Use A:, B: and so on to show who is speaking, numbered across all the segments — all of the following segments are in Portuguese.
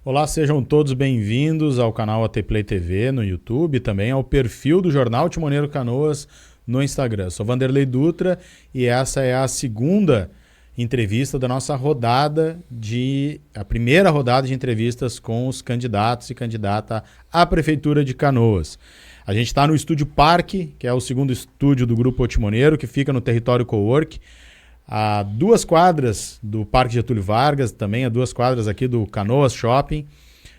A: Olá, sejam todos bem-vindos ao canal AT Play TV no YouTube e também ao perfil do Jornal Timoneiro Canoas no Instagram. Sou Vanderlei Dutra e essa é a segunda entrevista da nossa a primeira rodada de entrevistas com os candidatos e candidata à Prefeitura de Canoas. A gente está no Estúdio Parque, que é o segundo estúdio do Grupo Timoneiro, que fica no território Cowork, a 2 quadras do Parque Getúlio Vargas, também a 2 quadras aqui do Canoas Shopping.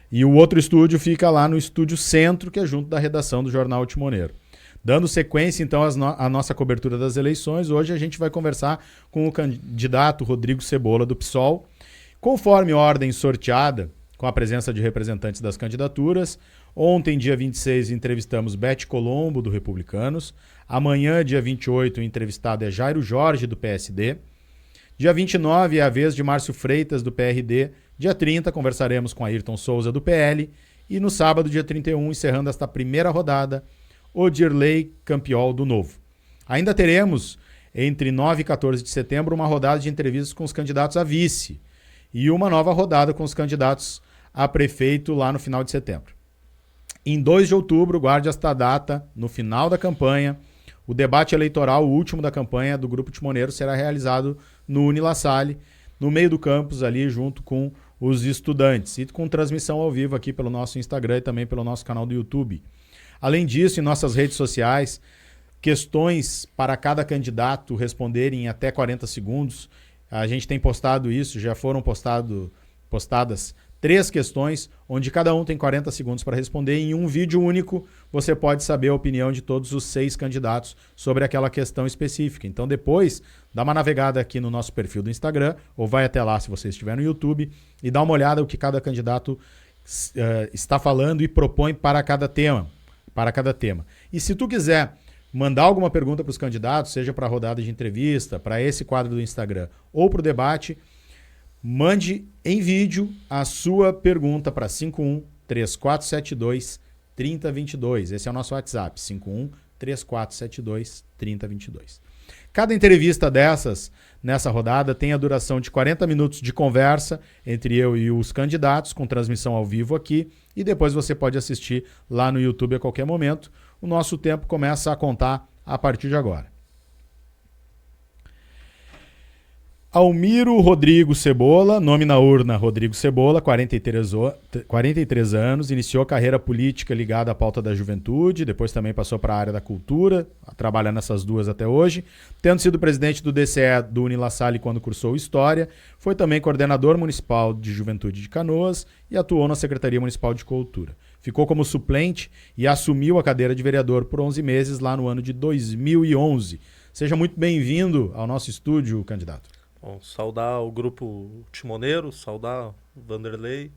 A: E o outro estúdio fica lá no Estúdio Centro, que é junto da redação do Jornal Timoneiro. Dando sequência, então, à nossa cobertura das eleições, hoje a gente vai conversar com o candidato Rodrigo Cebola, do PSOL. Conforme ordem sorteada, com a presença de representantes das candidaturas, ontem, dia 26, entrevistamos Beth Colombo, do Republicanos. Amanhã, dia 28, o entrevistado é Jairo Jorge, do PSD. Dia 29 é a vez de Márcio Freitas, do PRD. Dia 30, conversaremos com Ayrton Souza, do PL. E no sábado, dia 31, encerrando esta primeira rodada, Odirley Campiol, do Novo. Ainda teremos, entre 9 e 14 de setembro, uma rodada de entrevistas com os candidatos a vice e uma nova rodada com os candidatos a prefeito lá no final de setembro. Em 2 de outubro, guarde esta data, no final da campanha, o debate eleitoral, o último da campanha do Grupo Timoneiro, será realizado no Uni-La Salle, no meio do campus, ali junto com os estudantes, e com transmissão ao vivo aqui pelo nosso Instagram e também pelo nosso canal do YouTube. Além disso, em nossas redes sociais, questões para cada candidato responderem em até 40 segundos. A gente tem postado isso, já foram postadas 3 questões, onde cada um tem 40 segundos para responder. Em um vídeo único, você pode saber a opinião de todos os 6 candidatos sobre aquela questão específica. Então, depois, dá uma navegada aqui no nosso perfil do Instagram, ou vai até lá se você estiver no YouTube, e dá uma olhada no que cada candidato está falando e propõe para cada tema. E se tu quiser mandar alguma pergunta para os candidatos, seja para a rodada de entrevista, para esse quadro do Instagram ou para o debate, mande em vídeo a sua pergunta para 51 3472 3022. Esse é o nosso WhatsApp, 51 3472 3022. Cada entrevista dessas, nessa rodada, tem a duração de 40 minutos de conversa entre eu e os candidatos, com transmissão ao vivo aqui, e depois você pode assistir lá no YouTube a qualquer momento. O nosso tempo começa a contar a partir de agora. Almiro Rodrigo Cebola, nome na urna Rodrigo Cebola, 43 anos, iniciou carreira política ligada à pauta da juventude, depois também passou para a área da cultura, trabalha nessas duas até hoje, tendo sido presidente do DCE do Uni-La Salle quando cursou História, foi também coordenador municipal de Juventude de Canoas e atuou na Secretaria Municipal de Cultura. Ficou como suplente e assumiu a cadeira de vereador por 11 meses lá no ano de 2011. Seja muito bem-vindo ao nosso estúdio, candidato.
B: Bom, saudar o Grupo Timoneiro, saudar o Vanderlei.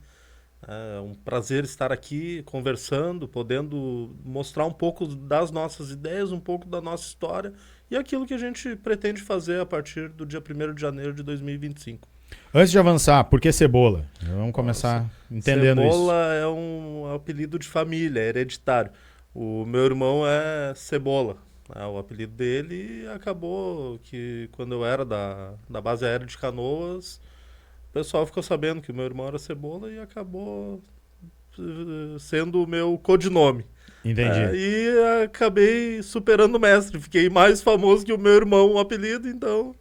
B: É um prazer estar aqui conversando, podendo mostrar um pouco das nossas ideias, um pouco da nossa história e aquilo que a gente pretende fazer a partir do dia 1º de janeiro de 2025.
A: Antes de avançar, por que Cebola? Vamos começar entendendo isso.
B: Cebola é um apelido de família, é hereditário. O meu irmão é Cebola. O apelido dele acabou que quando eu era da base aérea de Canoas, o pessoal ficou sabendo que o meu irmão era Cebola e acabou sendo o meu codinome.
A: Entendi.
B: E acabei superando o mestre, fiquei mais famoso que o meu irmão, o apelido, então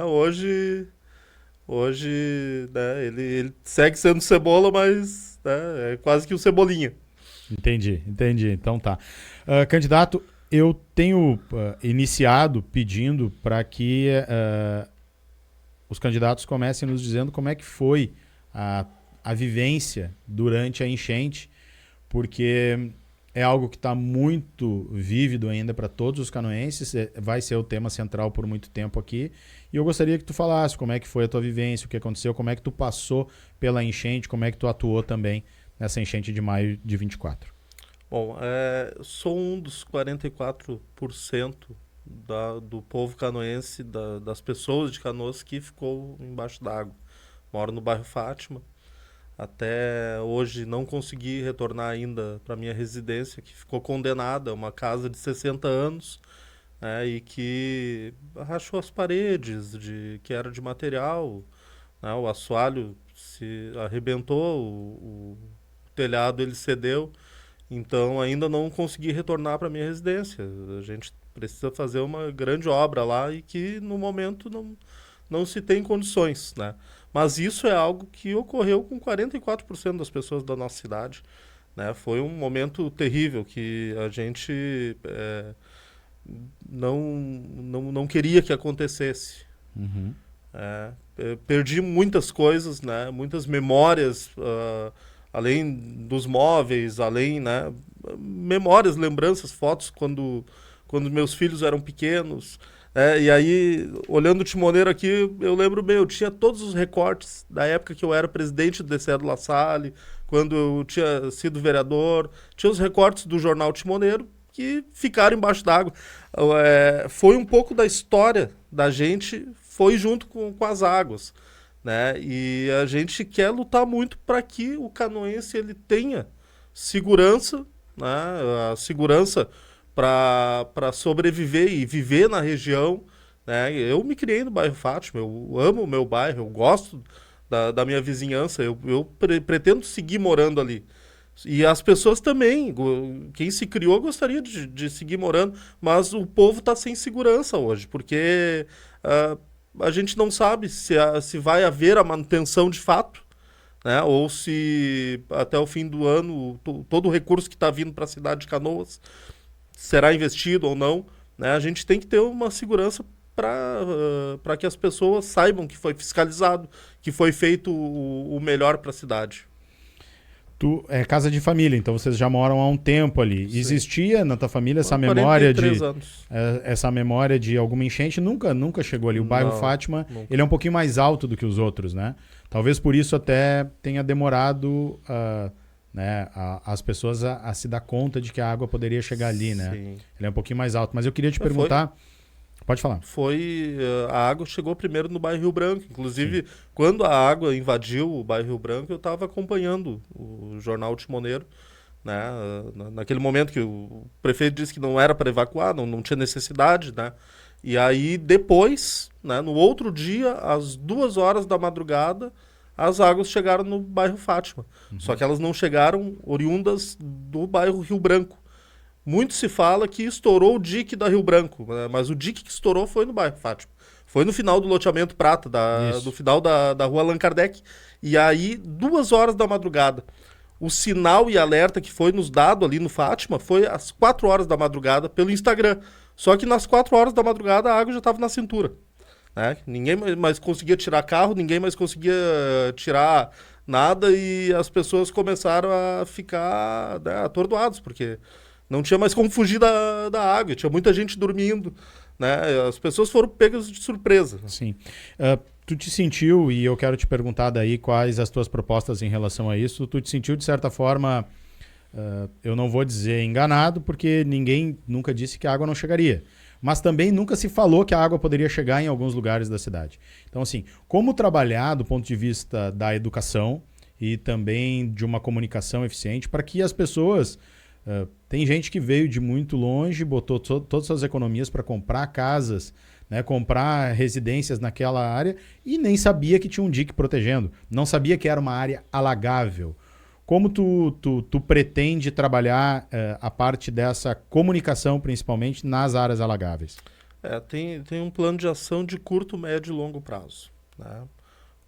B: hoje né, ele segue sendo Cebola, mas é quase que o Cebolinha.
A: Entendi. Então tá. Candidato, eu tenho iniciado pedindo para que os candidatos comecem nos dizendo como é que foi a vivência durante a enchente, porque é algo que está muito vívido ainda para todos os canoenses, vai ser o tema central por muito tempo aqui, e eu gostaria que tu falasse como é que foi a tua vivência, o que aconteceu, como é que tu passou pela enchente, como é que tu atuou também nessa enchente de maio de 24.
B: Bom, sou um dos 44% do povo canoense, das pessoas de Canoas que ficou embaixo d'água. Moro no bairro Fátima. Até hoje não consegui retornar ainda para minha residência, que ficou condenada, uma casa de 60 anos, e que rachou as paredes, que era de material, né, o assoalho se arrebentou, o telhado ele cedeu, então ainda não consegui retornar para minha residência. A gente precisa fazer uma grande obra lá e que no momento não se tem condições, né? Mas isso é algo que ocorreu com 44% das pessoas da nossa cidade, né? Foi um momento terrível que a gente não queria que acontecesse.
A: Uhum.
B: Perdi muitas coisas, né? Muitas memórias, além dos móveis, além, né? Memórias, lembranças, fotos quando meus filhos eram pequenos. E aí, olhando o Timoneiro aqui, eu lembro bem, eu tinha todos os recortes da época que eu era presidente do DCE do La Salle, quando eu tinha sido vereador, tinha os recortes do jornal Timoneiro que ficaram embaixo d'água. Foi um pouco da história da gente, foi junto com as águas, né? E a gente quer lutar muito para que o canoense ele tenha segurança, né? A segurança para sobreviver e viver na região, né? Eu me criei no bairro Fátima, eu amo o meu bairro, eu gosto da minha vizinhança, eu pretendo seguir morando ali. E as pessoas também, quem se criou gostaria de seguir morando, mas o povo está sem segurança hoje, porque a gente não sabe se vai haver a manutenção de fato, né? Ou se até o fim do ano todo o recurso que está vindo para a cidade de Canoas será investido ou não, né? A gente tem que ter uma segurança para que as pessoas saibam que foi fiscalizado, que foi feito o melhor para a cidade.
A: Tu é casa de família, então vocês já moram há um tempo ali.
B: Sim.
A: Existia na tua família essa memória
B: 43 anos.
A: essa memória de alguma enchente? Nunca chegou ali. O bairro Fátima,
B: nunca.
A: ele é um pouquinho mais alto do que os outros, né? Talvez por isso até tenha demorado né, as pessoas a se dar conta de que a água poderia chegar ali, né?
B: Sim.
A: Ele é um pouquinho mais alto. Mas eu queria te perguntar... Pode falar.
B: A água chegou primeiro no bairro Rio Branco. Inclusive, quando a água invadiu o bairro Rio Branco, eu estava acompanhando o jornal Timoneiro, né? Naquele momento que o prefeito disse que não era para evacuar, não tinha necessidade, né? E aí, depois, né, no outro dia, às 2 horas da madrugada, as águas chegaram no bairro Fátima. Só que elas não chegaram oriundas do bairro Rio Branco. Muito se fala que estourou o dique da Rio Branco, né? Mas o dique que estourou foi no bairro Fátima. Foi no final do loteamento Prata, no final da rua Allan Kardec. E aí, 2 horas da madrugada. O sinal e alerta que foi nos dado ali no Fátima foi às 4 horas da madrugada pelo Instagram. Só que nas 4 horas da madrugada a água já estava na cintura, né? Ninguém mais conseguia tirar carro, ninguém mais conseguia tirar nada e as pessoas começaram a ficar, né, atordoadas, porque não tinha mais como fugir da água, tinha muita gente dormindo, né? As pessoas foram pegas de surpresa.
A: Sim. Tu te sentiu, e eu quero te perguntar daí quais as tuas propostas em relação a isso, tu te sentiu de certa forma, eu não vou dizer enganado, porque ninguém nunca disse que a água não chegaria, mas também nunca se falou que a água poderia chegar em alguns lugares da cidade. Então assim, como trabalhar do ponto de vista da educação e também de uma comunicação eficiente para que as pessoas... tem gente que veio de muito longe, botou todas as suas economias para comprar casas, né, comprar residências naquela área e nem sabia que tinha um dique protegendo, não sabia que era uma área alagável. Como tu pretende trabalhar a parte dessa comunicação, principalmente nas áreas alagáveis?
B: Tem um plano de ação de curto, médio e longo prazo, né?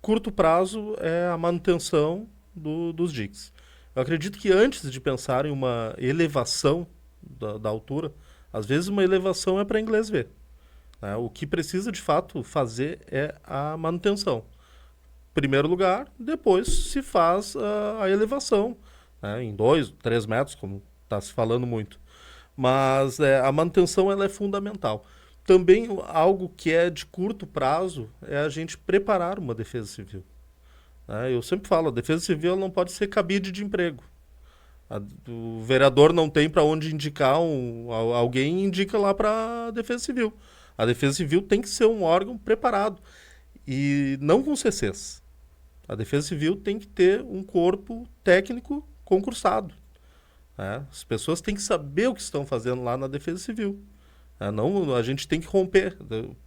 B: Curto prazo é a manutenção dos diques. Eu acredito que antes de pensar em uma elevação da altura, às vezes uma elevação é para inglês ver, né? O que precisa de fato fazer é a manutenção. Primeiro lugar, depois se faz a elevação, né? Em 2, 3 metros, como está se falando muito. Mas a manutenção ela é fundamental. Também algo que é de curto prazo é a gente preparar uma defesa civil. Eu sempre falo, a defesa civil não pode ser cabide de emprego. O vereador não tem para onde indicar alguém, indica lá para a defesa civil. A defesa civil tem que ser um órgão preparado e não com CCs. A defesa civil tem que ter um corpo técnico concursado, né? As pessoas têm que saber o que estão fazendo lá na defesa civil. Não, a gente tem que romper.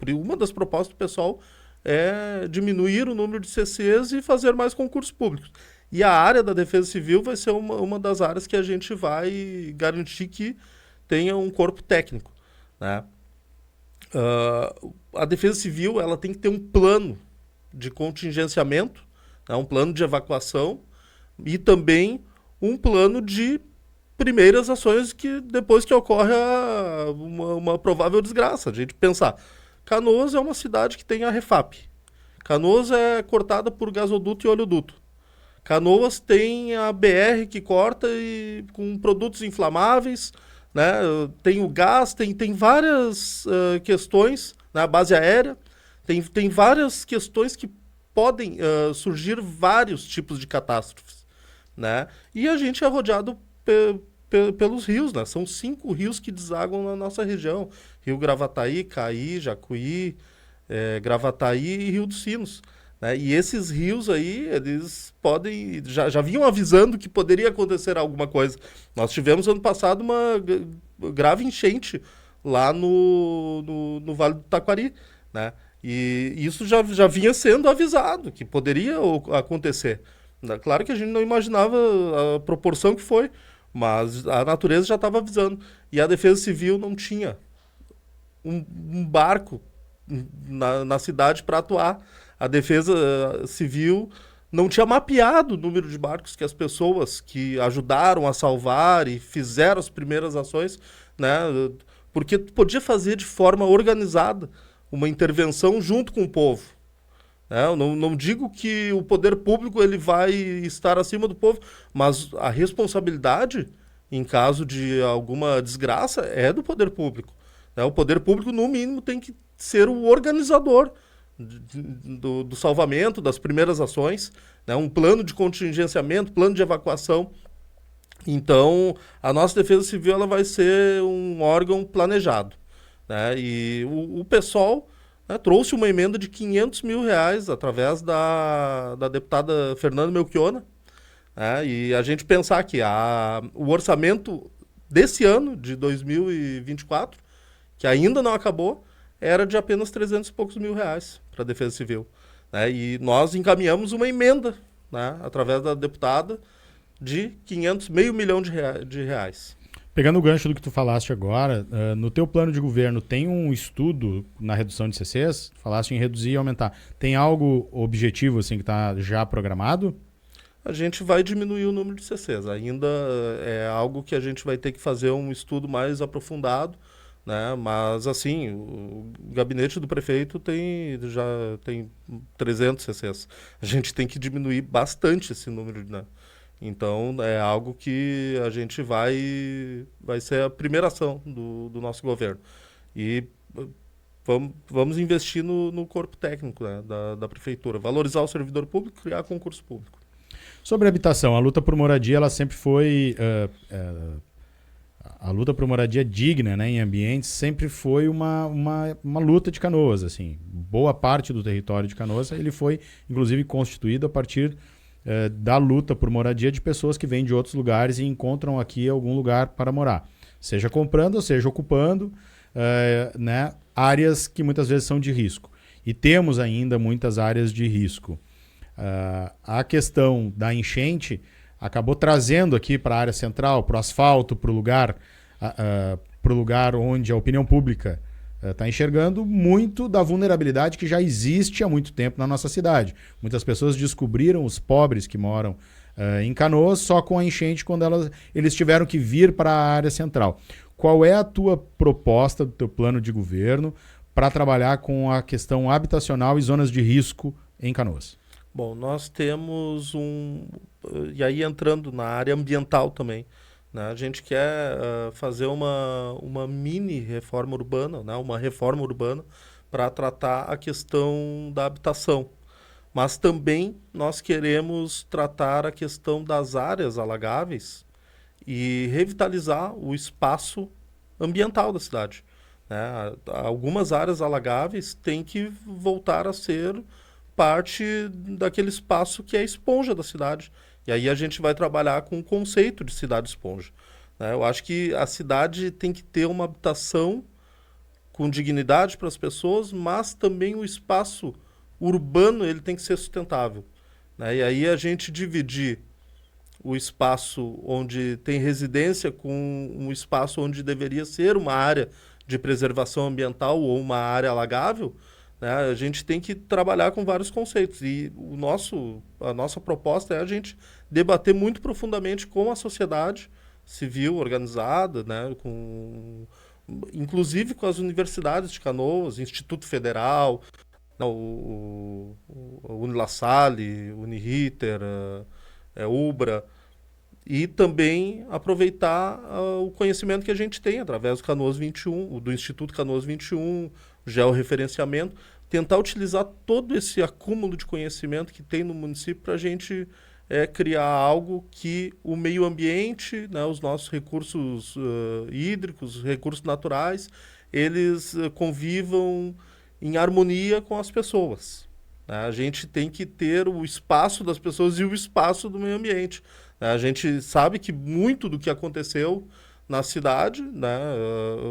B: Uma das propostas do pessoal é diminuir o número de CCs e fazer mais concursos públicos. E a área da Defesa Civil vai ser uma das áreas que a gente vai garantir que tenha um corpo técnico, né? A Defesa Civil ela tem que ter um plano de contingenciamento, né? Um plano de evacuação e também um plano de primeiras ações que depois que ocorre uma provável desgraça. A gente pensar, Canoas é uma cidade que tem a Refap. Canoas é cortada por gasoduto e oleoduto. Canoas tem a BR que corta e com produtos inflamáveis, né? Tem o gás, tem várias questões, né? A base aérea, tem várias questões que podem surgir vários tipos de catástrofes, né? E a gente é rodeado pelos rios, né? São 5 rios que desaguam na nossa região. Rio Gravataí, Caí, Jacuí, Gravataí e Rio dos Sinos, né? E esses rios aí, eles podem... Já vinham avisando que poderia acontecer alguma coisa. Nós tivemos ano passado uma grave enchente lá no Vale do Taquari, né? E isso já vinha sendo avisado que poderia acontecer. Claro que a gente não imaginava a proporção que foi, mas a natureza já estava avisando. E a Defesa Civil não tinha um barco na cidade para atuar. A Defesa Civil não tinha mapeado o número de barcos que as pessoas que ajudaram a salvar e fizeram as primeiras ações, né? Porque podia fazer de forma organizada uma intervenção junto com o povo. Eu não digo que o poder público ele vai estar acima do povo, mas a responsabilidade, em caso de alguma desgraça, é do poder público. O poder público, no mínimo, tem que ser o organizador do salvamento, das primeiras ações, né? Um plano de contingenciamento, plano de evacuação. Então, a nossa Defesa Civil ela vai ser um órgão planejado, né? E o PSOL, né, trouxe uma emenda de R$500 mil através da deputada Fernanda Melchiona, né? E a gente pensar que o orçamento desse ano, de 2024, que ainda não acabou, era de apenas 300 e poucos mil reais para a Defesa Civil, né? E nós encaminhamos uma emenda, né, através da deputada, de 500, meio milhão de reais.
A: Pegando o gancho do que tu falaste agora, no teu plano de governo tem um estudo na redução de CCs? Falaste em reduzir e aumentar. Tem algo objetivo assim que está já programado?
B: A gente vai diminuir o número de CCs. Ainda é algo que a gente vai ter que fazer um estudo mais aprofundado, né? Mas assim, o gabinete do prefeito já tem 300 CCs. A gente tem que diminuir bastante esse número, né? Então, é algo que a gente vai ser a primeira ação do nosso governo. E vamos investir no corpo técnico, né, da prefeitura. Valorizar o servidor público, criar concurso público.
A: Sobre a habitação, a luta por moradia, ela sempre foi... a luta por moradia digna, né, em ambientes sempre foi uma luta de Canoas. Assim. Boa parte do território de Canoas ele foi, inclusive, constituído a partir... da luta por moradia de pessoas que vêm de outros lugares e encontram aqui algum lugar para morar. Seja comprando, seja ocupando, né, áreas que muitas vezes são de risco. E temos ainda muitas áreas de risco. A questão da enchente acabou trazendo aqui para a área central, para o asfalto, para o lugar onde a opinião pública está enxergando muito da vulnerabilidade que já existe há muito tempo na nossa cidade. Muitas pessoas descobriram os pobres que moram em Canoas só com a enchente quando eles tiveram que vir para a área central. Qual é a tua proposta do teu plano de governo para trabalhar com a questão habitacional e zonas de risco em Canoas?
B: Bom, nós temos e aí entrando na área ambiental também, né? A gente quer fazer uma mini reforma urbana, né? Uma reforma urbana para tratar a questão da habitação. Mas também nós queremos tratar a questão das áreas alagáveis e revitalizar o espaço ambiental da cidade, né? Algumas áreas alagáveis têm que voltar a ser parte daquele espaço que é a esponja da cidade. E aí a gente vai trabalhar com o conceito de cidade esponja, né? Eu acho que a cidade tem que ter uma habitação com dignidade para as pessoas, mas também o espaço urbano ele tem que ser sustentável, né? E aí a gente dividir o espaço onde tem residência com um espaço onde deveria ser uma área de preservação ambiental ou uma área alagável, né? A gente tem que trabalhar com vários conceitos. E a nossa proposta é a gente debater muito profundamente com a sociedade civil organizada, né? Inclusive com as universidades de Canoas, Instituto Federal, o Unilassalle, Uniriter, Ubra, e também aproveitar o conhecimento que a gente tem através do Canoas 21, do Instituto Canoas 21, georreferenciamento, tentar utilizar todo esse acúmulo de conhecimento que tem no município para a gente criar algo que o meio ambiente, né, os nossos recursos hídricos, recursos naturais, eles convivam em harmonia com as pessoas. Né? A gente tem que ter o espaço das pessoas e o espaço do meio ambiente. A gente sabe que muito do que aconteceu na cidade, né,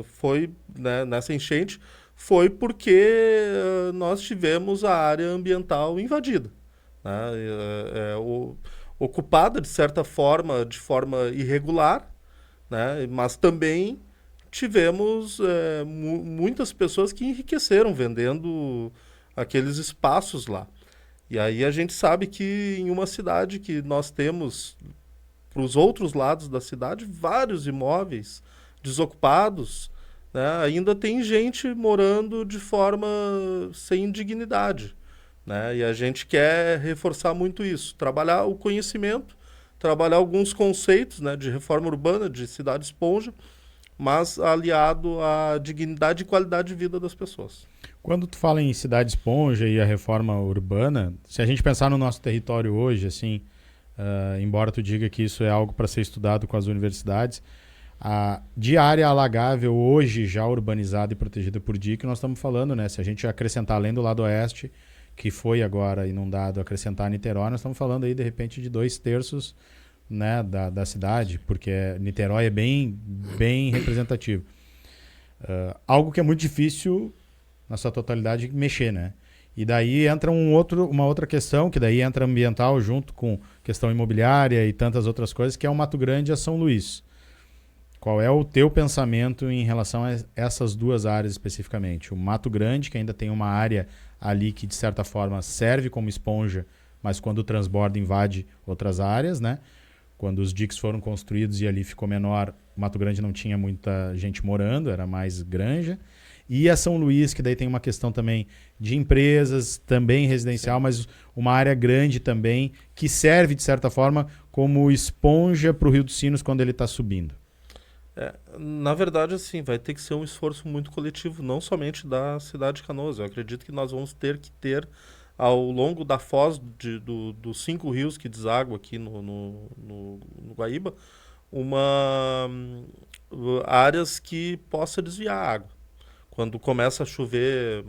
B: foi, né, nessa enchente, foi porque nós tivemos a área ambiental invadida, né, ocupada, de certa forma, de forma irregular, né, mas também tivemos muitas pessoas que enriqueceram vendendo aqueles espaços lá. E aí a gente sabe que em uma cidade que nós temos, para os outros lados da cidade, vários imóveis desocupados, né, ainda tem gente morando de forma sem dignidade. Né? E a gente quer reforçar muito isso, trabalhar o conhecimento, trabalhar alguns conceitos, né, de reforma urbana, de cidade esponja, mas aliado à dignidade e qualidade de vida das pessoas.
A: Quando tu fala em cidade esponja e a reforma urbana, se a gente pensar no nosso território hoje, assim, embora tu diga que isso é algo para ser estudado com as universidades, de área alagável hoje já urbanizada e protegida por DIC, nós estamos falando, né? Se a gente acrescentar além do lado oeste, que foi agora inundado, acrescentar Niterói, nós estamos falando aí de repente de 2/3, né, da cidade, porque Niterói é bem representativo. Algo que é muito difícil na sua totalidade mexer, né? E daí entra uma outra questão, que daí entra ambiental junto com questão imobiliária e tantas outras coisas, que é o Mato Grande e a São Luís. Qual é o teu pensamento em relação a essas duas áreas especificamente? O Mato Grande, que ainda tem uma área ali que de certa forma serve como esponja, mas quando transborda invade outras áreas, né? Quando os diques foram construídos e ali ficou menor, Mato Grande não tinha muita gente morando, era mais granja. E a São Luís, que daí tem uma questão também de empresas, também residencial, mas uma área grande também, que serve, de certa forma, como esponja para o Rio dos Sinos quando ele está subindo.
B: Na verdade, assim, vai ter que ser um esforço muito coletivo, não somente da cidade de Canoas. Eu acredito que nós vamos ter que ter, ao longo da foz dos 5 rios que desaguam aqui no Guaíba, áreas que possa desviar a água. Quando começa a chover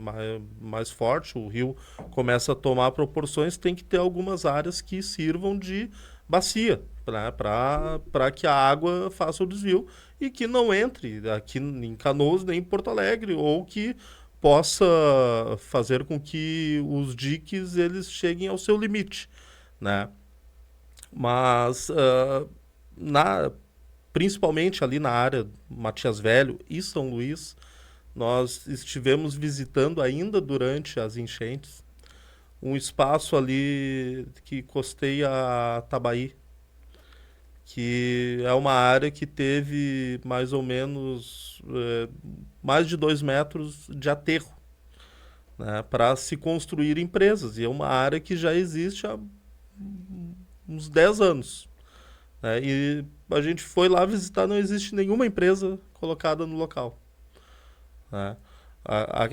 B: mais forte, o rio começa a tomar proporções, tem que ter algumas áreas que sirvam de bacia, né, para que a água faça o desvio e que não entre aqui em Canoas nem em Porto Alegre, ou que possa fazer com que os diques eles cheguem ao seu limite, né? Mas principalmente ali na área Matias Velho e São Luís, nós estivemos visitando ainda durante as enchentes um espaço ali que costeia a Tabaí, que é uma área que teve mais ou menos mais de 2 metros de aterro, né, para se construir empresas. E é uma área que já existe há uns 10 anos. Né, e a gente foi lá visitar, não existe nenhuma empresa colocada no local. Né.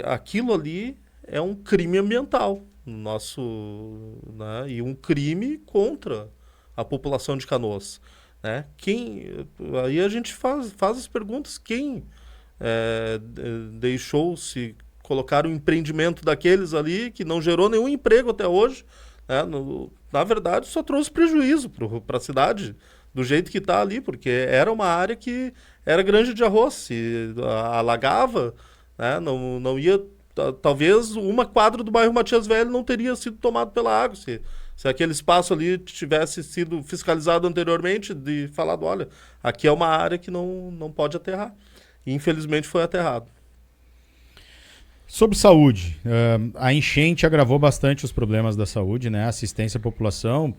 B: Aquilo ali é um crime ambiental né, e um crime contra a população de Canoas. Né? Aí a gente faz as perguntas: quem deixou-se colocar um empreendimento daqueles ali que não gerou nenhum emprego até hoje, né? Na verdade, só trouxe prejuízo para a cidade do jeito que está ali, porque era uma área que era granja de arroz, se alagava, né? Não ia talvez uma quadra do bairro Matias Velho não teria sido tomado pela água se aquele espaço ali tivesse sido fiscalizado anteriormente, de falado, olha, aqui é uma área que não pode aterrar. E infelizmente foi aterrado.
A: Sobre saúde, a enchente agravou bastante os problemas da saúde, né? Assistência à população,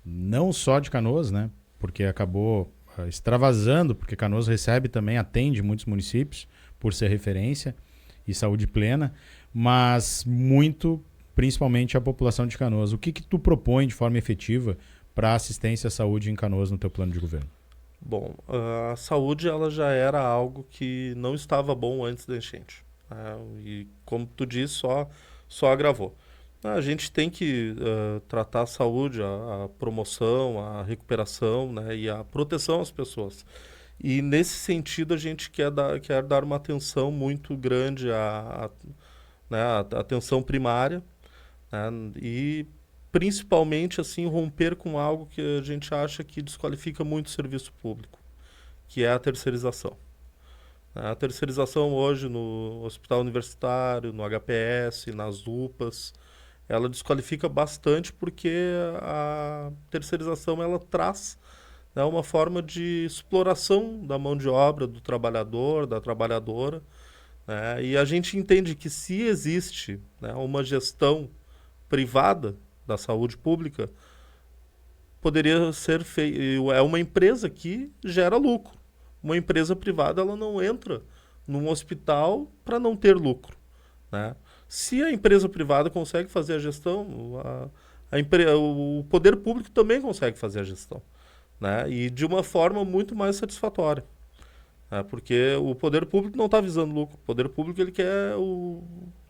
A: não só de Canoas, né? Porque acabou extravasando, porque Canoas recebe também, atende muitos municípios por ser referência e saúde plena, mas muito, principalmente a população de Canoas. O que tu propõe de forma efetiva para assistência à saúde em Canoas no teu plano de governo?
B: Bom, a saúde ela já era algo que não estava bom antes da enchente. E como tu disse, só agravou. A gente tem que tratar a saúde, a promoção, a recuperação, né, e a proteção às pessoas. E nesse sentido a gente quer dar uma atenção muito grande né, à atenção primária, né, e principalmente assim romper com algo que a gente acha que desqualifica muito o serviço público, que é a terceirização. A terceirização hoje no hospital universitário, no HPS, nas UPAs, ela desqualifica bastante porque a terceirização ela traz, né, uma forma de exploração da mão de obra do trabalhador, da trabalhadora, né, e a gente entende que se existe, né, uma gestão privada da saúde pública, poderia ser feita. É uma empresa que gera lucro. Uma empresa privada ela não entra num hospital para não ter lucro, né? Se a empresa privada consegue fazer a gestão, o poder público também consegue fazer a gestão, né? E de uma forma muito mais satisfatória, né? Porque o poder público não está visando lucro. O poder público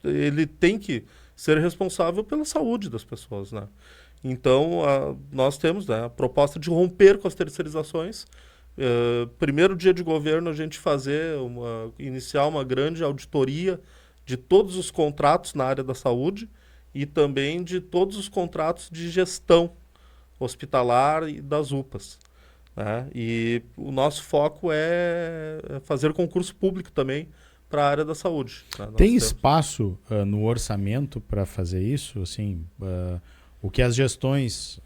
B: ele tem que ser responsável pela saúde das pessoas, né? Então, nós temos, né, a proposta de romper com as terceirizações. Primeiro dia de governo, a gente iniciar uma grande auditoria de todos os contratos na área da saúde e também de todos os contratos de gestão hospitalar e das UPAs, né? E o nosso foco é fazer concurso público também para a área da saúde, né?
A: Tem espaço no orçamento para fazer isso? Assim, o que as gestões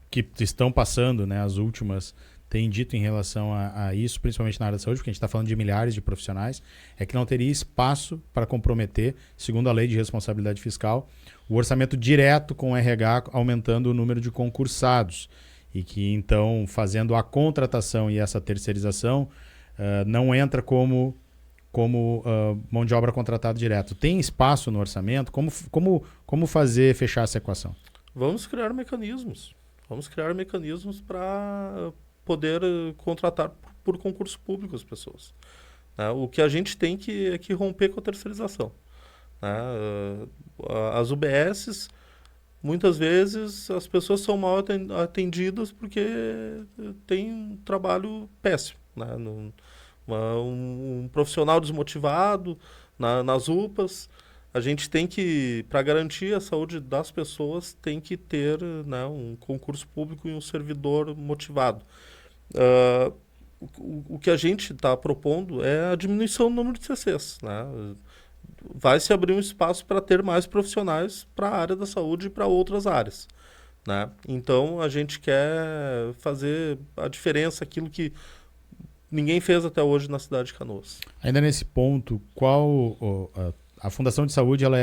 A: que estão passando, né, as últimas, têm dito em relação a isso, principalmente na área da saúde, porque a gente está falando de milhares de profissionais, é que não teria espaço para comprometer, segundo a lei de responsabilidade fiscal, o orçamento direto com o RH, aumentando o número de concursados. E que, então, fazendo a contratação e essa terceirização, não entra como mão de obra contratada direto. Tem espaço no orçamento? Como fechar essa equação?
B: Vamos criar mecanismos. Vamos criar mecanismos para poder contratar por concurso público as pessoas, né? O que a gente tem que romper com a terceirização, né? As UBSs, muitas vezes, as pessoas são mal atendidas porque tem um trabalho péssimo, né? Um profissional desmotivado nas UPAs. A gente tem que, para garantir a saúde das pessoas, tem que ter, né, um concurso público e um servidor motivado. O que a gente está propondo é a diminuição do número de CCs, né? Vai se abrir um espaço para ter mais profissionais para a área da saúde e para outras áreas, né? Então, a gente quer fazer a diferença, aquilo que ninguém fez até hoje na cidade de Canoas.
A: Ainda nesse ponto, a Fundação de Saúde, ela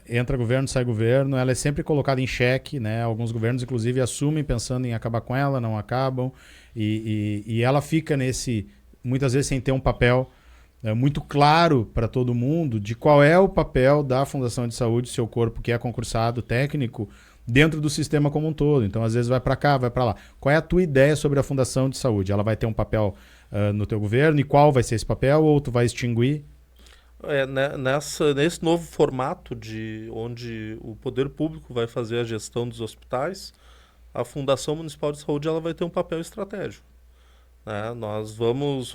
A: entra governo, sai governo, ela é sempre colocada em xeque, né? Alguns governos, inclusive, assumem pensando em acabar com ela, não acabam, e ela fica muitas vezes sem ter um papel muito claro para todo mundo de qual é o papel da Fundação de Saúde, seu corpo que é concursado técnico, dentro do sistema como um todo. Então, às vezes vai para cá, vai para lá. Qual é a tua ideia sobre a Fundação de Saúde? Ela vai ter um papel no teu governo, e qual vai ser esse papel, ou tu vai extinguir?
B: Nesse novo formato onde o poder público vai fazer a gestão dos hospitais, a Fundação Municipal de Saúde ela vai ter um papel estratégico, né? Nós vamos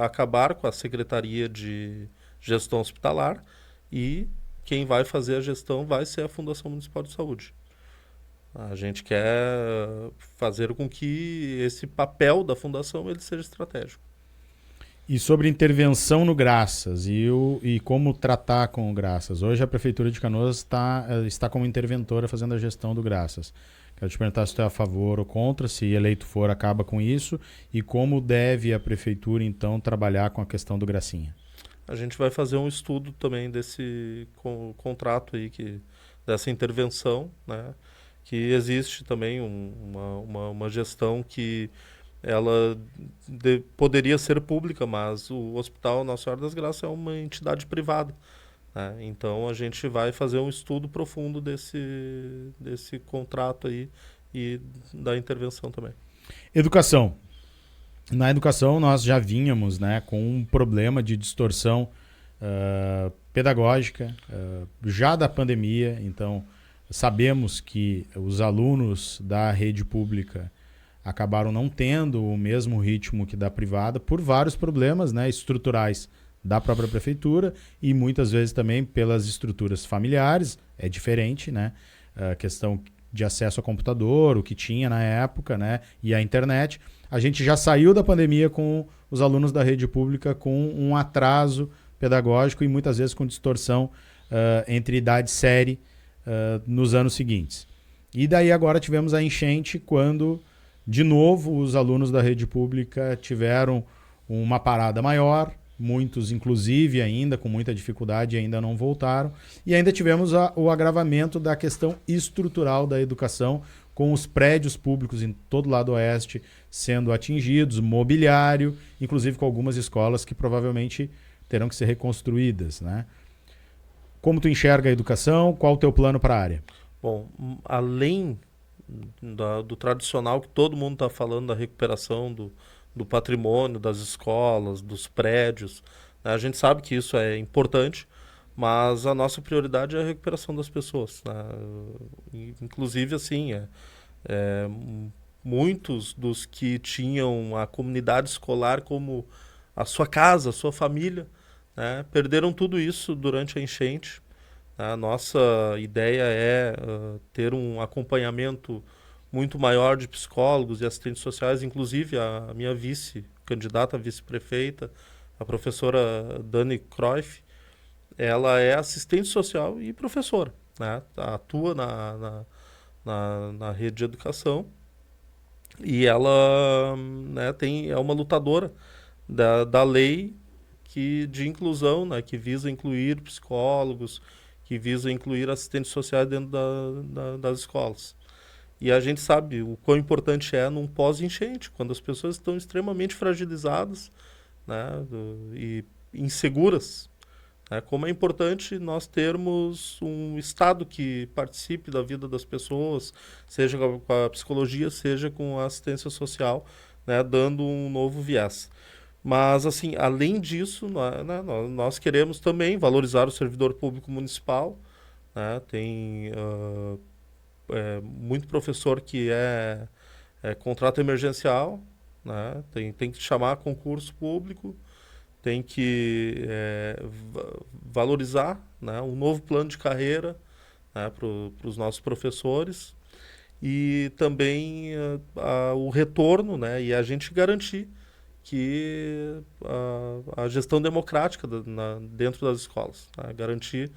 B: acabar com a Secretaria de Gestão Hospitalar e quem vai fazer a gestão vai ser a Fundação Municipal de Saúde. A gente quer fazer com que esse papel da Fundação ele seja estratégico.
A: E sobre intervenção no Graças e como tratar com o Graças. Hoje a Prefeitura de Canoas está como interventora fazendo a gestão do Graças. Quero te perguntar se tu é a favor ou contra, se eleito for, acaba com isso, e como deve a Prefeitura, então, trabalhar com a questão do Gracinha.
B: A gente vai fazer um estudo também desse contrato aí, dessa intervenção, né? Que existe também uma gestão que ela poderia ser pública, mas o Hospital Nossa Senhora das Graças é uma entidade privada, né? Então a gente vai fazer um estudo profundo desse contrato aí e da intervenção também.
A: Educação. Na educação nós já vínhamos, né, com um problema de distorção pedagógica já da pandemia. Então sabemos que os alunos da rede pública acabaram não tendo o mesmo ritmo que da privada por vários problemas, né, estruturais da própria prefeitura e muitas vezes também pelas estruturas familiares. É diferente, né? A questão de acesso ao computador, o que tinha na época, né, e a internet. A gente já saiu da pandemia com os alunos da rede pública com um atraso pedagógico e muitas vezes com distorção entre idade e série nos anos seguintes. E daí agora tivemos a enchente quando de novo os alunos da rede pública tiveram uma parada maior, muitos inclusive ainda com muita dificuldade ainda não voltaram, e ainda tivemos o agravamento da questão estrutural da educação, com os prédios públicos em todo o lado oeste sendo atingidos, mobiliário, inclusive com algumas escolas que provavelmente terão que ser reconstruídas, né? Como tu enxerga a educação? Qual o teu plano para a área?
B: Bom, além do tradicional que todo mundo está falando, da recuperação do patrimônio, das escolas, dos prédios, né? A gente sabe que isso é importante, mas a nossa prioridade é a recuperação das pessoas, né? Inclusive, assim, muitos dos que tinham a comunidade escolar como a sua casa, a sua família, né, perderam tudo isso durante a enchente. A nossa ideia é ter um acompanhamento muito maior de psicólogos e assistentes sociais, inclusive a minha candidata a vice-prefeita, a professora Dani Cruyff, ela é assistente social e professora, né? Atua na rede de educação e ela, né, é uma lutadora da lei de inclusão, né, que visa incluir psicólogos, que visa incluir assistentes sociais dentro das escolas. E a gente sabe o quão importante é num pós-enchente, quando as pessoas estão extremamente fragilizadas, né, e inseguras, né, como é importante nós termos um Estado que participe da vida das pessoas, seja com a psicologia, seja com a assistência social, né, dando um novo viés. Mas, assim, além disso, né, nós queremos também valorizar o servidor público municipal, né? Tem muito professor que é contrato emergencial, né? Tem que chamar concurso público, tem que valorizar, né, um novo plano de carreira, né, para os nossos professores e também o retorno, né, e a gente garantir que a gestão democrática dentro das escolas, né, garantir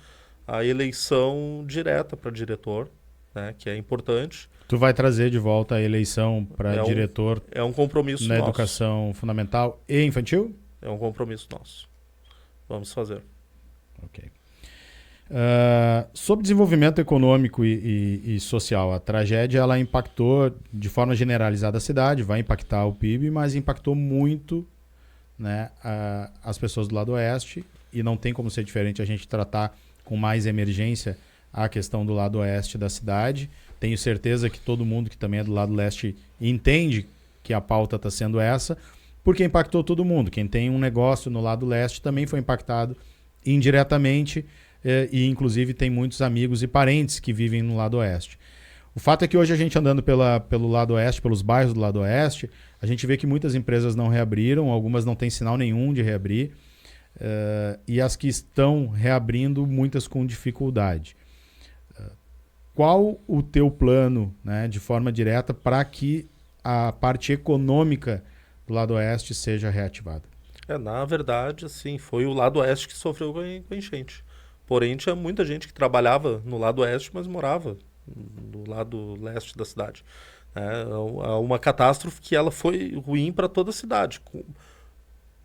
B: a eleição direta para diretor, né, que é importante.
A: Tu vai trazer de volta a eleição para diretor
B: é um compromisso
A: na
B: nosso.
A: Educação fundamental e infantil?
B: É um compromisso nosso. Vamos fazer.
A: Ok. Sobre desenvolvimento econômico e social, a tragédia ela impactou de forma generalizada a cidade, vai impactar o PIB, mas impactou muito, né, as pessoas do lado oeste, e não tem como ser diferente a gente tratar com mais emergência a questão do lado oeste da cidade. Tenho certeza que todo mundo que também é do lado leste entende que a pauta está sendo essa, porque impactou todo mundo. Quem tem um negócio no lado leste também foi impactado indiretamente, e inclusive tem muitos amigos e parentes que vivem no lado oeste. O fato é que hoje a gente andando pelo lado oeste, pelos bairros do lado oeste, a gente vê que muitas empresas não reabriram, algumas não têm sinal nenhum de reabrir, e as que estão reabrindo, muitas com dificuldade. Qual o teu plano, né, de forma direta para que a parte econômica do lado oeste seja reativada?
B: Na verdade, assim, foi o lado oeste que sofreu com a enchente. Porém, tinha muita gente que trabalhava no lado oeste, mas morava no lado leste da cidade. Uma catástrofe que ela foi ruim para toda a cidade.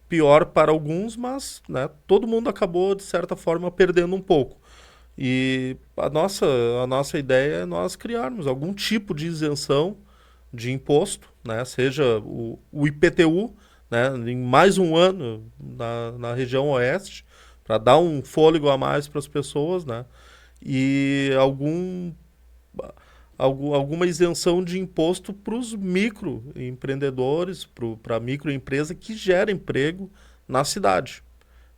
B: Pior para alguns, mas, né, todo mundo acabou, de certa forma, perdendo um pouco. E a nossa ideia é nós criarmos algum tipo de isenção de imposto, né? Seja o IPTU, né? Em mais um ano na região oeste, para dar um fôlego a mais para as pessoas, né? E alguma isenção de imposto para os microempreendedores, para a microempresa que gera emprego na cidade,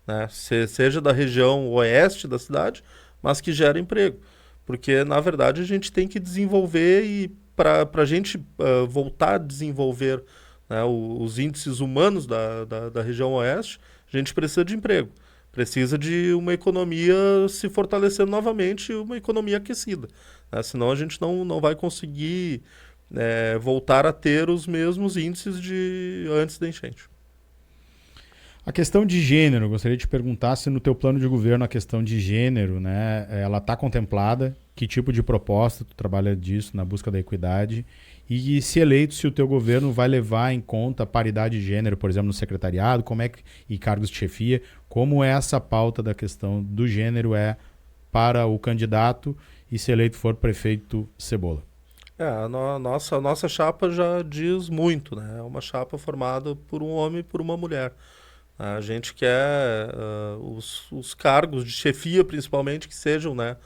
B: né? Seja da região oeste da cidade, mas que gera emprego. Porque, na verdade, a gente tem que desenvolver e para a gente voltar a desenvolver, né, os índices humanos da região oeste, a gente precisa de emprego. Precisa de uma economia se fortalecendo novamente e uma economia aquecida, né? Senão a gente não vai conseguir voltar a ter os mesmos índices de antes da enchente.
A: A questão de gênero, gostaria de te perguntar se no teu plano de governo a questão de gênero, né, ela está contemplada, que tipo de proposta tu trabalha disso na busca da equidade e se eleito, se o teu governo vai levar em conta a paridade de gênero, por exemplo, no secretariado, e cargos de chefia, como essa pauta da questão do gênero é para o candidato e se eleito for prefeito Cebola.
B: A nossa chapa já diz muito, né? É uma chapa formada por um homem e por uma mulher. A gente quer os cargos de chefia, principalmente, que sejam, né,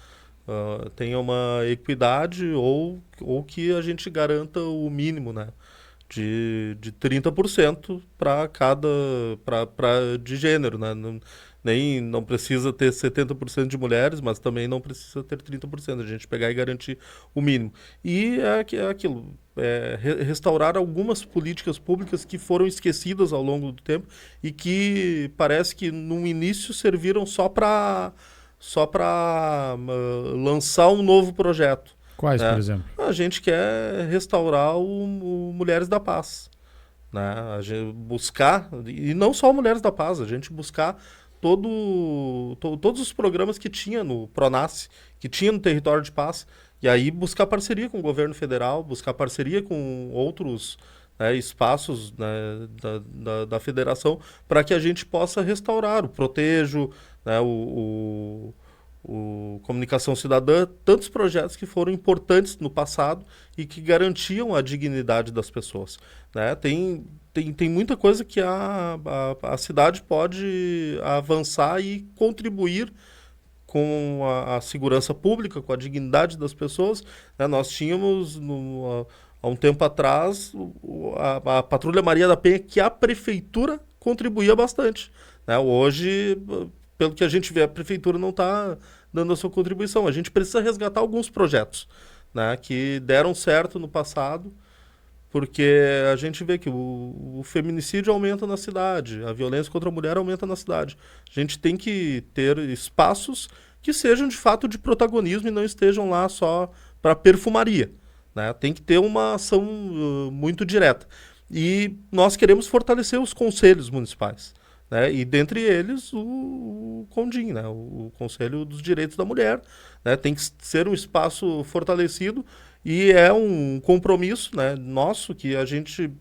B: tenham uma equidade ou que a gente garanta o mínimo, né, de 30% para de gênero, né? Não precisa ter 70% de mulheres, mas também não precisa ter 30%. A gente pegar e garantir o mínimo. E é aquilo, restaurar algumas políticas públicas que foram esquecidas ao longo do tempo e que parece que no início serviram só para lançar um novo projeto.
A: Quais, por
B: Né?
A: exemplo?
B: A gente quer restaurar o Mulheres da Paz, né? A gente buscar, e não só Mulheres da Paz, a gente buscar todos os programas que tinha no Pronace, que tinha no Território de Paz, e aí buscar parceria com o governo federal, buscar parceria com outros, né, espaços, né, da federação, para que a gente possa restaurar o Protejo, né, o Comunicação Cidadã, tantos projetos que foram importantes no passado e que garantiam a dignidade das pessoas, né? Tem muita coisa que a cidade pode avançar e contribuir com a segurança pública, com a dignidade das pessoas, né? Nós tínhamos, há um tempo atrás, a Patrulha Maria da Penha, que a prefeitura contribuía bastante, né? Hoje, pelo que a gente vê, a prefeitura não está dando a sua contribuição. A gente precisa resgatar alguns projetos, né, que deram certo no passado, porque a gente vê que o feminicídio aumenta na cidade, a violência contra a mulher aumenta na cidade. A gente tem que ter espaços que sejam de fato de protagonismo e não estejam lá só para perfumaria, né? Tem que ter uma ação muito direta. E nós queremos fortalecer os conselhos municipais, né? E dentre eles o CONDIM, né? O Conselho dos Direitos da Mulher, né? Tem que ser um espaço fortalecido e é um compromisso, né, nosso que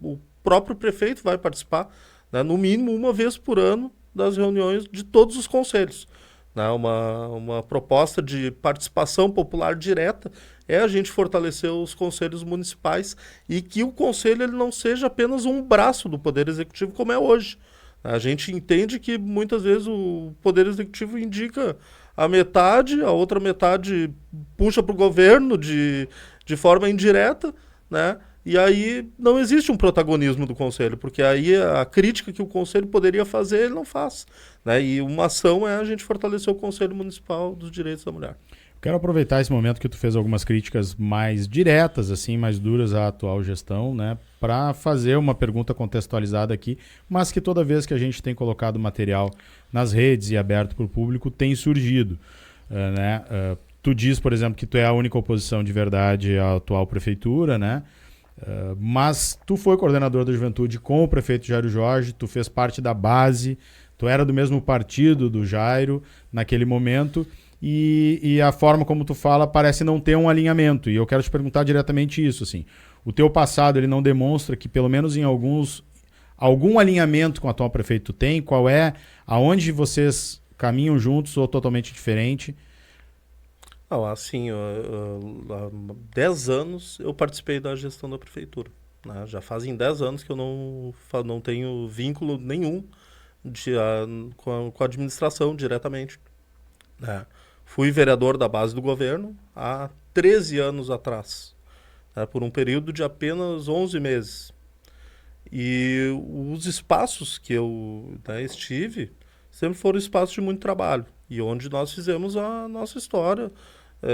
B: o próprio prefeito vai participar, né, no mínimo uma vez por ano das reuniões de todos os conselhos. Né? Uma proposta de participação popular direta é a gente fortalecer os conselhos municipais e que o conselho ele não seja apenas um braço do Poder Executivo como é hoje. A gente entende que muitas vezes o Poder Executivo indica a metade, a outra metade puxa para o governo de forma indireta, né? E aí não existe um protagonismo do Conselho, porque aí a crítica que o Conselho poderia fazer, ele não faz. Né? E uma ação é a gente fortalecer o Conselho Municipal dos Direitos da Mulher.
A: Quero aproveitar esse momento que tu fez algumas críticas mais diretas, assim, mais duras à atual gestão, né, para fazer uma pergunta contextualizada aqui, mas que toda vez que a gente tem colocado material nas redes e aberto para o público, tem surgido. Tu diz, por exemplo, que tu é a única oposição de verdade à atual prefeitura, né? Mas tu foi coordenador da juventude com o prefeito Jairo Jorge, tu fez parte da base, tu era do mesmo partido do Jairo naquele momento, e a forma como tu fala parece não ter um alinhamento. E eu quero te perguntar diretamente isso, assim. O teu passado, ele não demonstra que, pelo menos em algum alinhamento com o atual prefeito tu tem? Qual é? Aonde vocês caminham juntos ou totalmente diferente?
B: Não, assim, há 10 anos eu participei da gestão da prefeitura, né? Já fazem 10 anos que eu não tenho vínculo nenhum com a administração diretamente, né? Fui vereador da base do governo há 13 anos atrás, né? Por um período de apenas 11 meses. E os espaços que eu, né, estive sempre foram espaços de muito trabalho e onde nós fizemos a nossa história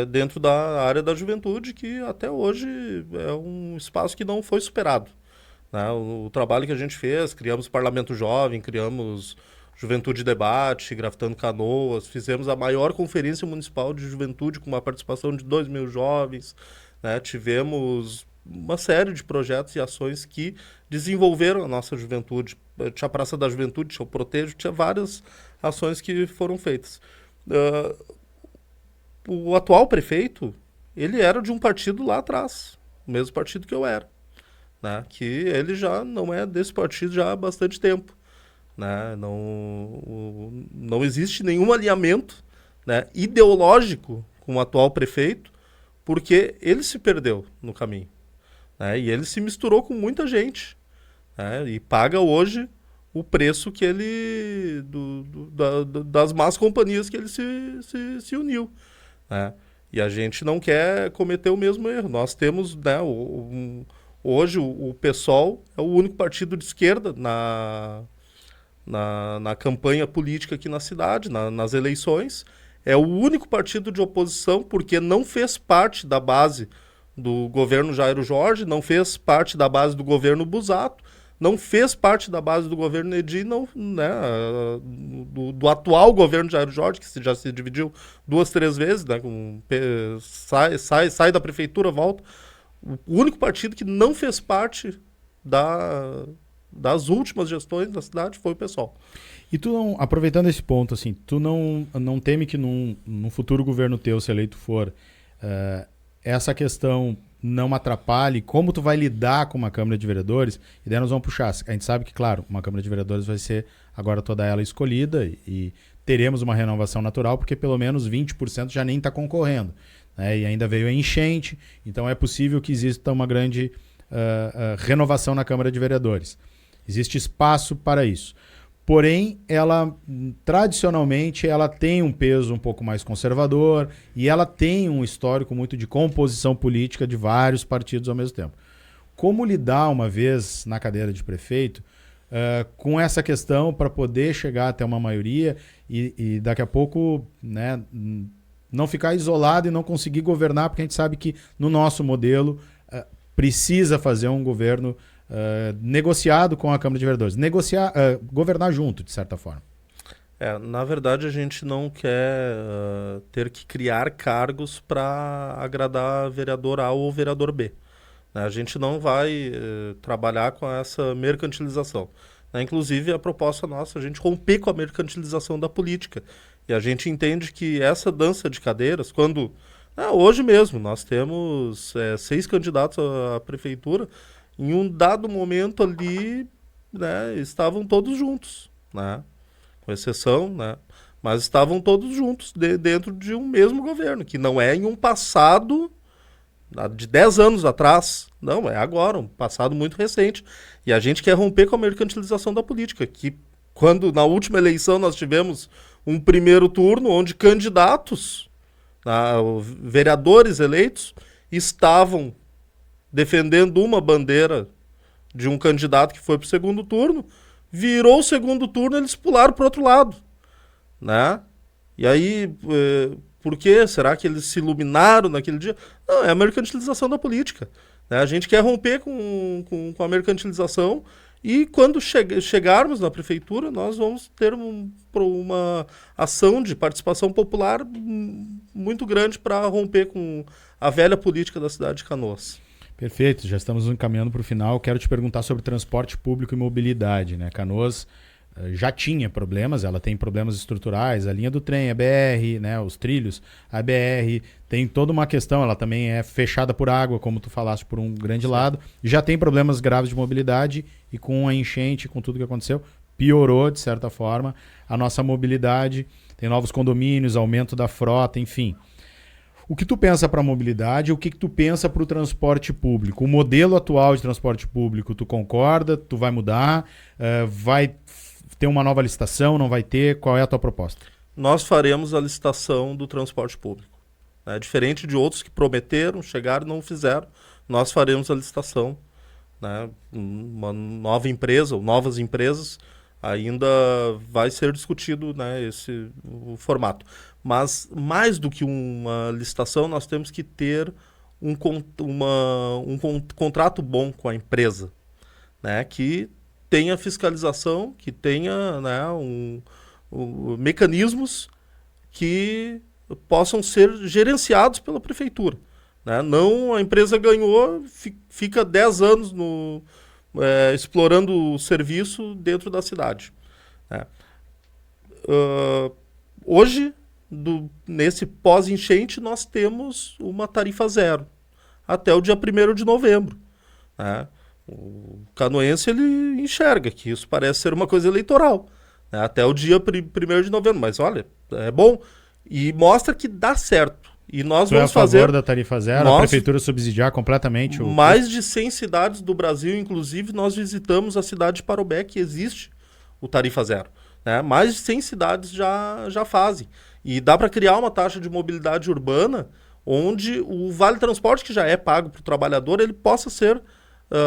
B: dentro da área da juventude, que até hoje é um espaço que não foi superado, né? O trabalho que a gente fez, criamos Parlamento Jovem, criamos Juventude Debate, Grafitando Canoas, fizemos a maior conferência municipal de juventude com uma participação de 2.000 jovens, né? Tivemos uma série de projetos e ações que desenvolveram a nossa juventude. Tinha a Praça da Juventude, tinha o Protejo, tinha várias ações que foram feitas. O atual prefeito, ele era de um partido lá atrás, o mesmo partido que eu era, né? Que ele já não é desse partido já há bastante tempo, né? Não existe nenhum alinhamento, né, ideológico com o atual prefeito, porque ele se perdeu no caminho, né? E ele se misturou com muita gente, né? E paga hoje o preço que ele das más companhias que ele se uniu, né? E a gente não quer cometer o mesmo erro. Nós temos, né, hoje o PSOL é o único partido de esquerda na campanha política aqui na cidade, nas eleições. É o único partido de oposição porque não fez parte da base do governo Jairo Jorge, não fez parte da base do governo Busato, não fez parte da base do governo Edi, não, né, do atual governo Jairo Jorge, que já se dividiu 2, 3 vezes, né, sai da prefeitura, volta. O único partido que não fez parte das últimas gestões da cidade foi o PSOL.
A: E tu não, aproveitando esse ponto, assim, tu não teme que num futuro governo teu, se eleito for, essa questão não atrapalhe como tu vai lidar com uma Câmara de Vereadores? E daí nós vamos puxar. A gente sabe que, claro, uma Câmara de Vereadores vai ser agora toda ela escolhida e teremos uma renovação natural, porque pelo menos 20% já nem está concorrendo, né? E ainda veio a enchente, então é possível que exista uma grande renovação na Câmara de Vereadores. Existe espaço para isso. Porém, ela, tradicionalmente, ela tem um peso um pouco mais conservador e ela tem um histórico muito de composição política de vários partidos ao mesmo tempo. Como lidar, uma vez na cadeira de prefeito, com essa questão para poder chegar até uma maioria e daqui a pouco, né, não ficar isolado e não conseguir governar, porque a gente sabe que no nosso modelo precisa fazer um governo negociado com a Câmara de Vereadores, governar junto, de certa forma.
B: Na verdade, a gente não quer ter que criar cargos para agradar vereador A ou vereador B. A gente não vai trabalhar com essa mercantilização. Inclusive, a proposta nossa é a gente romper com a mercantilização da política. E a gente entende que essa dança de cadeiras, quando... hoje mesmo, nós temos 6 candidatos à prefeitura. Em um dado momento ali, né, estavam todos juntos, né, com exceção, né, mas estavam todos juntos dentro de um mesmo governo, que não é em um passado de 10 anos atrás, não, é agora, um passado muito recente. E a gente quer romper com a mercantilização da política, que quando na última eleição nós tivemos um primeiro turno onde candidatos, vereadores eleitos, estavam defendendo uma bandeira de um candidato que foi para o segundo turno, virou o segundo turno, eles pularam para o outro lado, né? E aí, por quê? Será que eles se iluminaram naquele dia? Não, é a mercantilização da política, né? A gente quer romper com a mercantilização e quando chegarmos na prefeitura, nós vamos ter uma ação de participação popular muito grande para romper com a velha política da cidade de Canoas.
A: Perfeito, já estamos encaminhando para o final. Quero te perguntar sobre transporte público e mobilidade, né? Canoas já tinha problemas, ela tem problemas estruturais, a linha do trem, a BR, né? Os trilhos, a BR, tem toda uma questão, ela também é fechada por água, como tu falaste, por um grande lado. Já tem problemas graves de mobilidade e com a enchente, com tudo que aconteceu, piorou, de certa forma, a nossa mobilidade. Tem novos condomínios, aumento da frota, enfim. O que tu pensa para a mobilidade? O que tu pensa para o transporte público? O modelo atual de transporte público, tu concorda? Tu vai mudar? Vai ter uma nova licitação? Não vai ter? Qual é a tua proposta?
B: Nós faremos a licitação do transporte público. Né? Diferente de outros que prometeram, chegaram e não fizeram, nós faremos a licitação. Né? Uma nova empresa ou novas empresas ainda vai ser discutido, né, o formato. Mas, mais do que uma licitação, nós temos que ter um contrato bom com a empresa, né, que tenha fiscalização, que tenha, né, mecanismos que possam ser gerenciados pela prefeitura. Né? Não a empresa ganhou, fica 10 anos explorando o serviço dentro da cidade. Né? Hoje, nesse pós-enchente, nós temos uma tarifa zero até o dia 1º de novembro. Né? O canoense ele enxerga que isso parece ser uma coisa eleitoral, né? Até o dia 1º de novembro. Mas olha, é bom e mostra que dá certo. E nós vamos fazer...
A: a favor da tarifa zero, a prefeitura subsidiar completamente
B: mais de 100 cidades do Brasil, inclusive nós visitamos a cidade de Parobé, que existe o tarifa zero. Né? Mais de 100 cidades já fazem. E dá para criar uma taxa de mobilidade urbana onde o Vale Transporte, que já é pago para o trabalhador, ele possa ser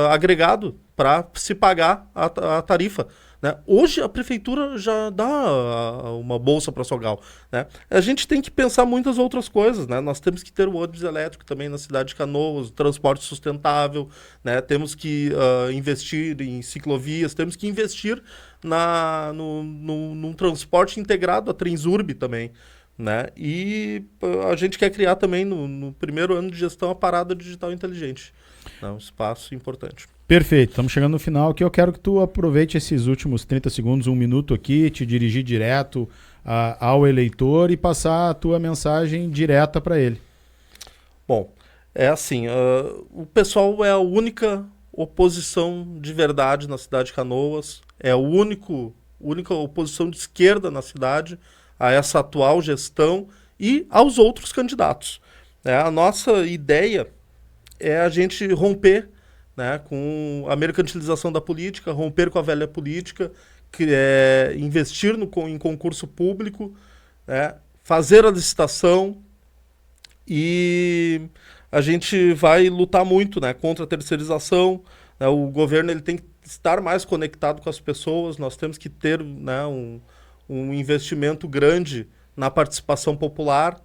B: agregado para se pagar a tarifa. Né? Hoje a prefeitura já dá uma bolsa para Sogal. Né? A gente tem que pensar muitas outras coisas. Né? Nós temos que ter o ônibus elétrico também na cidade de Canoas, transporte sustentável. Né? Temos que investir em ciclovias, temos que investir num transporte integrado a Transurb também. Né? E a gente quer criar também no primeiro ano de gestão a parada digital inteligente. É um espaço importante.
A: Perfeito, estamos chegando no final, que eu quero que tu aproveite esses últimos 30 segundos, 1 minuto aqui, te dirigir direto ao eleitor e passar a tua mensagem direta para ele.
B: Bom, é assim, o pessoal é a única oposição de verdade na cidade de Canoas, é a única oposição de esquerda na cidade a essa atual gestão e aos outros candidatos. A nossa ideia é a gente romper, né, com a mercantilização da política, romper com a velha política, investir em concurso público, né, fazer a licitação, e a gente vai lutar muito, né, contra a terceirização. Né, o governo ele tem que estar mais conectado com as pessoas, nós temos que ter, né, um investimento grande na participação popular,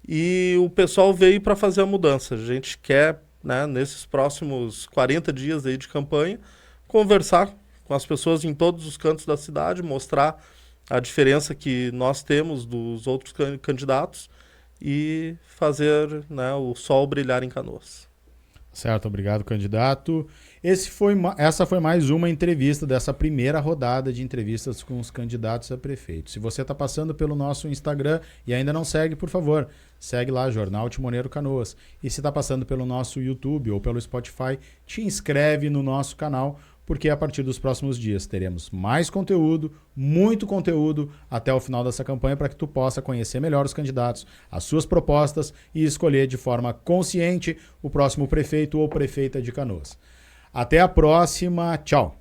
B: e o pessoal veio para fazer a mudança. A gente quer, né, nesses próximos 40 dias aí de campanha, conversar com as pessoas em todos os cantos da cidade, mostrar a diferença que nós temos dos outros candidatos e fazer, né, o sol brilhar em Canoas.
A: Certo, obrigado, candidato. Essa foi mais uma entrevista dessa primeira rodada de entrevistas com os candidatos a prefeito. Se você está passando pelo nosso Instagram e ainda não segue, por favor, segue lá, Jornal Timoneiro Canoas. E se está passando pelo nosso YouTube ou pelo Spotify, te inscreve no nosso canal, porque a partir dos próximos dias teremos mais conteúdo, muito conteúdo, até o final dessa campanha, para que tu possa conhecer melhor os candidatos, as suas propostas e escolher de forma consciente o próximo prefeito ou prefeita de Canoas. Até a próxima, tchau!